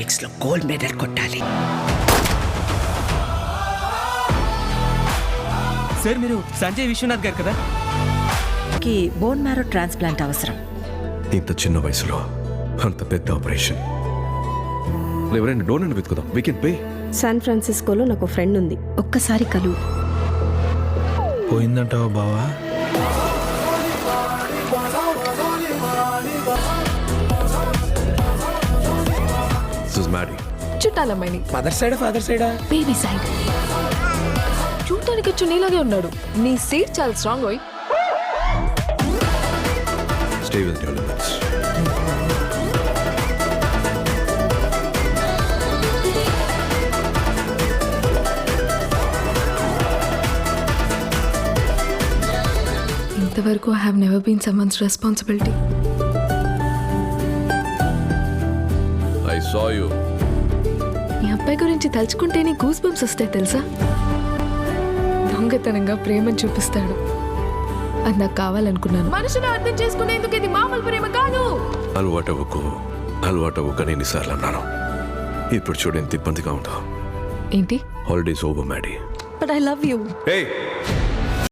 ఒలింపిక్స్లో gold medal కొట్టాలి. Sir మీరు సంజయ్ విశ్వనాథ్ గారు కదా? బోన్ మ్యారో ట్రాన్స్ప్లాంట్ అవసరం. ఇంత చిన్న వయసులో అంత పెద్ద ఆపరేషన్. ఎవరైనా డోనర్ వెతుకుదాం. We can pay. శాన్ ఫ్రాన్సిస్కోలో నాకు ఫ్రెండ్ ఉంది, ఒక్కసారి కలు. పోయిందంటావా బావా? చుట్టాలమ్మాయిని. మదర్ సైడ్ ఫాదర్ సైడా? Baby side. చూడటానికి వచ్చి నీలాగే ఉన్నాడు. నీ సీట్ చాలా స్ట్రాంగ్ అయ్యి. Stay with your limits. ఇంతవరకు I have never been someone's responsibility. I saw you. ఈ అబ్బాయి గురించి తలుచుకుంటేనే గూస్ బంప్స్ వస్తాయి తెలుసా. దొంగతనంగా ప్రేమను చూపిస్తాడు. అది నాకు కావాలనుకున్నాను. మనుషులు అర్థం చేసుకునేందుకు ఇది మామూలు ప్రేమ కాదు. అలవాటవ్వకు అని ఎన్నిసార్లు అన్నాను. ఇప్పుడు చూడు ఎంత ఇబ్బందిగా ఉందో. ఏంటి? Holidays over Maddy. But I love you. Hey!